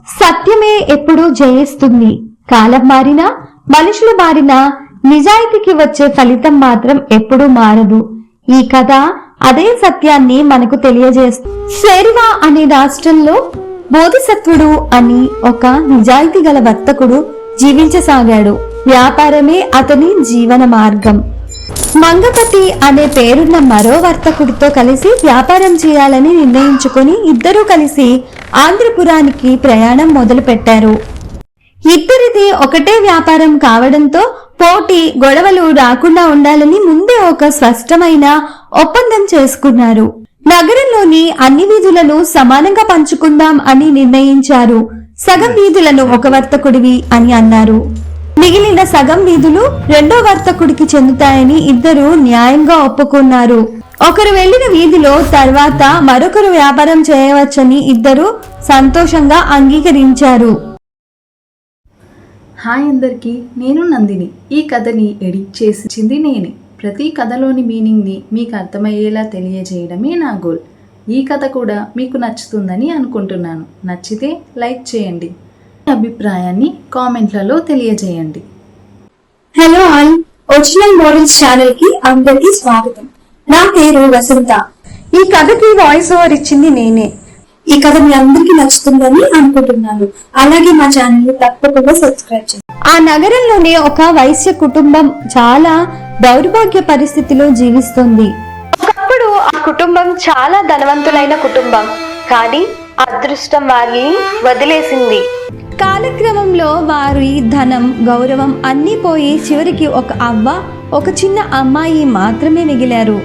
సత్యమే ఎప్పుడూ జయిస్తుంది. కాలం మారినా, మనుషులు మారినా నిజాయితీకి వచ్చే ఫలితం మాత్రం ఎప్పుడూ మారదు. ఈ కథ అదే సత్యాన్ని మనకు తెలియజేస్తుంది. శేర్వా అనే రాష్ట్రంలో బోధిసత్వుడు అని ఒక నిజాయితీ గల వర్తకుడు జీవించసాగాడు. వ్యాపారమే అతని జీవన మార్గం. మంగపతి అనే పేరున్న మరో వర్తకుడితో కలిసి వ్యాపారం చేయాలని నిర్ణయించుకుని ఇద్దరూ కలిసి ఆంధ్రపురానికి ప్రయాణం మొదలు పెట్టారు. ఇద్దరిది ఒకటే వ్యాపారం కావడంతో పోటీ గొడవలు రాకుండా ఉండాలని ముందే ఒక స్పష్టమైన ఒప్పందం చేసుకున్నారు. నగరంలోని అన్ని వీధులను సమానంగా పంచుకుందాం అని నిర్ణయించారు. సగం వీధులను ఒక వర్తకుడివి అని అన్నారు. మిగిలిన సగం వీధులు రెండో వర్తకుడికి చెందుతాయని ఇద్దరు న్యాయంగా ఒప్పుకున్నారు. ఒకరు వెళ్లిన వీధిలో తర్వాత మరొకరు వ్యాపారం చేయవచ్చని ఇద్దరు సంతోషంగా అంగీకరించారు. హాయ్ అందరికీ, నేను నందిని. ఈ కథని ఎడిట్ చేసింది నేనే. ప్రతి కథలోని మీనింగ్ని మీకు అర్థమయ్యేలా తెలియజేయడమే నా గోల్. ఈ కథ కూడా మీకు నచ్చుతుందని అనుకుంటున్నాను. నచ్చితే లైక్ చేయండి, అభిప్రాయాన్ని కామెంట్లలో తెలియజేయండి. Hello all, original models channel కి అందరికీ స్వాగతం. నా పేరు వసంత. ఈ కథకి వాయిస్ ఓవర్ ఇచ్చింది నేనే. ఈ కథ మీ అందరికీ నచ్చుతుందని అనుకుంటున్నాను. అలాగే మా ఛానల్ ని తప్పకుండా సబ్స్క్రైబ్ చేయండి. ఆ నగరంలోని ఒక వైశ్య కుటుంబం చాలా దౌర్భాగ్య పరిస్థితిలో జీవిస్తుంది. ఒకప్పుడు ఆ కుటుంబం చాలా ధనవంతులైన కుటుంబం, కానీ అదృష్టం వారిని వదిలేసింది. కాలక్రమంలో వారి ధనం, గౌరవం అన్నీ పోయి చివరికి ఒక అవ్వ, ఒక చిన్న అమ్మాయి మాత్రమే మిగిలారు.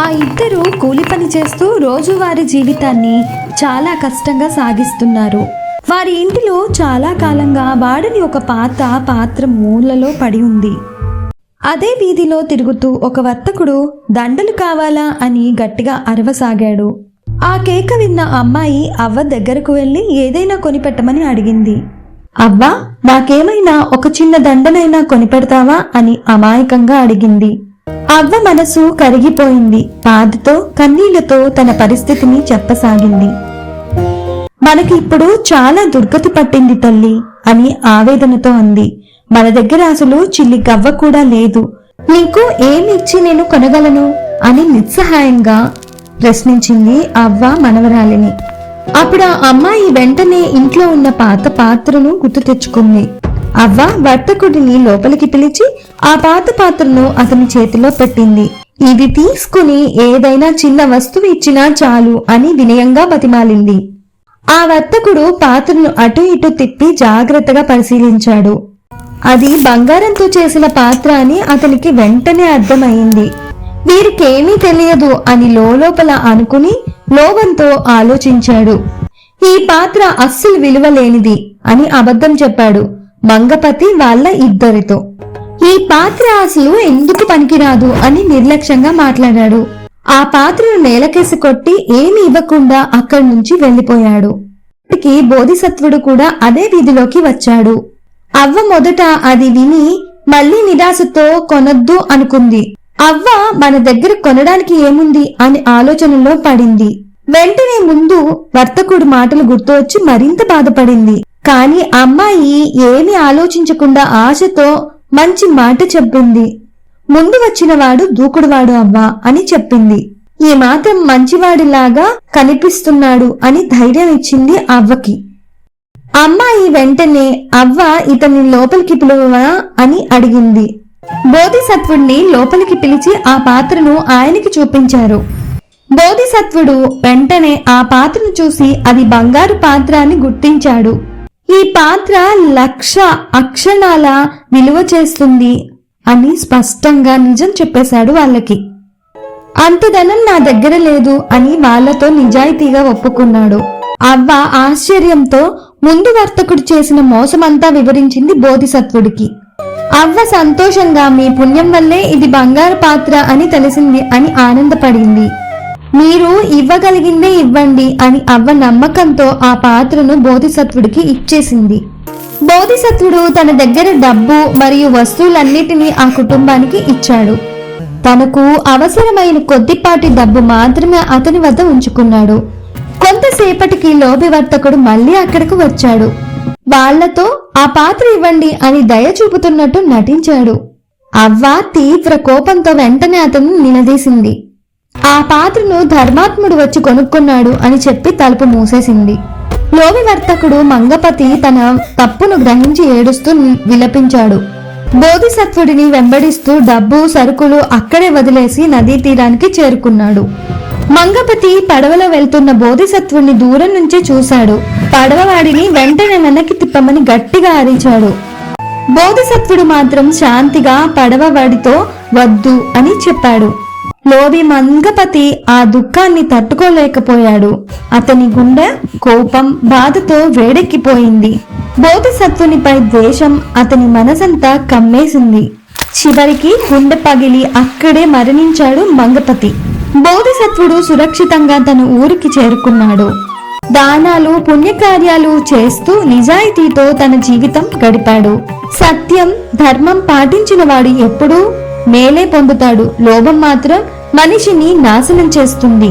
ఆ ఇద్దరు కూలి పని చేస్తూ రోజువారీ జీవితాన్ని చాలా కష్టంగా సాగిస్తున్నారు. వారి ఇంటిలో చాలా కాలంగా వాడని ఒక పాత్ర మూలలో పడి ఉంది. అదే వీధిలో తిరుగుతూ ఒక వర్తకుడు దండలు కావాలా అని గట్టిగా అరవసాగాడు. ఆ కేక విన్న అమ్మాయి అవ్వ దగ్గరకు వెళ్లి ఏదైనా కొనిపెట్టమని అడిగింది. అవ్వ, నాకేమైనా ఒక చిన్న దండనైనా కొనిపెడతావా అని అమాయకంగా అడిగింది. అవ్వ మనసు కరిగిపోయింది. బాధతో కన్నీళ్లతో తన పరిస్థితిని చెప్పసాగింది. మనకి ఇప్పుడు చాలా దుర్గతి పట్టింది తల్లి అని ఆవేదనతో అంది. మన దగ్గర అసలు చిల్లి గవ్వ కూడా లేదు. నీకు ఏమిచ్చి నేను కొనగలను అని నిస్సహాయంగా ప్రశ్నించింది అవ్వ మనవరాలిని. అప్పుడు ఆ అమ్మాయి వెంటనే ఇంట్లో ఉన్న పాత్రను గుర్తు తెచ్చుకుంది. అవ్వ వర్తకుడిని లోపలికి పిలిచి ఆ పాత్రను అతని చేతిలో పెట్టింది. ఇది తీసుకుని ఏదైనా చిన్న వస్తువు ఇచ్చినా చాలు అని వినయంగా బతిమాలింది. ఆ వర్తకుడు పాత్రను అటు ఇటు తిప్పి జాగ్రత్తగా పరిశీలించాడు. అది బంగారంతో చేసిన పాత్ర అని అతనికి వెంటనే అర్థమైంది. వీరికేమీ తెలియదు అని లోపల అనుకుని లోభంతో ఆలోచించాడు. ఈ పాత్ర అస్సలు విలువలేనిది అని అబద్ధం చెప్పాడు మంగపతి వాళ్ళ ఇద్దరితో. ఈ పాత్ర అసలు ఎందుకు పనికిరాదు అని నిర్లక్ష్యంగా మాట్లాడాడు. ఆ పాత్రను నేలకేసి కొట్టి ఏమి ఇవ్వకుండా అక్కడి నుంచి వెళ్లిపోయాడు. బోధిసత్వుడు కూడా అదే వీధిలోకి వచ్చాడు. అవ్వ మొదట అది విని మళ్లీ నిరాశతో కొనొద్దు అనుకుంది. అవ్వ మన దగ్గర కొనడానికి ఏముంది అని ఆలోచనలో పడింది. వెంటనే ముందు వర్తకుడి మాటలు గుర్తు వచ్చి మరింత బాధపడింది. కాని అమ్మాయి ఏమీ ఆలోచించకుండా ఆశతో మంచి మాట చెప్పింది. ముందు వచ్చినవాడు దూకుడువాడు అవ్వ అని చెప్పింది. ఈ మాత్రం మంచివాడిలాగా కనిపిస్తున్నాడు అని ధైర్యం ఇచ్చింది అవ్వకి. అమ్మాయి వెంటనే అవ్వ ఇతన్ని లోపలికి పిలువవా అని అడిగింది. బోధిసత్వుడిని లోపలికి పిలిచి ఆ పాత్రను ఆయనకి చూపించారు. బోధిసత్వుడు వెంటనే ఆ పాత్రను చూసి అది బంగారు పాత్ర అని గుర్తించాడు. ఈ పాత్ర 1,00,000 అక్షణాల విలువ చేస్తుంది అని స్పష్టంగా నిజం చెప్పేశాడు వాళ్ళకి. అంత ధనం నా దగ్గర లేదు అని వాళ్లతో నిజాయితీగా ఒప్పుకున్నాడు. అవ్వ ఆశ్చర్యంతో ముందు వర్తకుడు చేసిన మోసమంతా వివరించింది బోధిసత్వుడికి. అవ్వ సంతోషంగా మీ పుణ్యం వల్లే ఇది బంగారు పాత్ర అని తెలిసింది అని ఆనందపడింది. మీరు ఇవ్వగలిగిందే ఇవ్వండి అని అవ్వ నమ్మకంతో ఆ పాత్రను బోధిసత్వుడికి ఇచ్చేసింది. బోధిసత్వుడు తన దగ్గర డబ్బు మరియు వస్తువులన్నిటినీ ఆ కుటుంబానికి ఇచ్చాడు. తనకు అవసరమైన కొద్దిపాటి డబ్బు మాత్రమే అతని వద్ద ఉంచుకున్నాడు. కొంతసేపటికి లోభివర్తకుడు మళ్ళీ అక్కడికి వచ్చాడు. వాళ్లతో ఆ పాత్ర ఇవ్వండి అని దయ చూపుతున్నట్టు నటించాడు. అవ్వ తీవ్ర కోపంతో వెంటనే అతను నిలదీసింది. ఆ పాత్రను ధర్మాత్ముడు వచ్చి కొనుక్కున్నాడు అని చెప్పి తలుపు మూసేసింది. లోభివర్తకుడు మంగపతి తన తప్పును గ్రహించి ఏడుస్తూ విలపించాడు. బోధిసత్వుడిని వెంబడిస్తూ డబ్బు సరుకులు అక్కడే వదిలేసి నదీ తీరానికి చేరుకున్నాడు. మంగపతి పడవలో వెళ్తున్న బోధిసత్వుడిని దూరం నుంచే చూశాడు. పడవవాడిని వెంటనే వెనక్కి తిప్పమని గట్టిగా అరిచాడు. బోధిసత్వుడు మాత్రం శాంతిగా పడవవాడితో వద్దు అని చెప్పాడు. లోభి మంగపతి ఆ దుఃఖాన్ని తట్టుకోలేకపోయాడు. అతని గుండె కోపం బాధతో వేడెక్కిపోయింది. బోధిసత్వునిపై ద్వేషం అతని మనసంతా కమ్మేసింది. చివరికి గుండె పగిలి అక్కడే మరణించాడు మంగపతి. బోధిసత్వుడు సురక్షితంగా తన ఊరికి చేరుకున్నాడు. దానాలు పుణ్యకార్యాలు చేస్తూ నిజాయితీతో తన జీవితం గడిపాడు. సత్యం ధర్మం పాటించిన వాడు ఎప్పుడూ మేలే పొందుతాడు. లోభం మాత్రం మనిషిని నాశనం చేస్తుంది.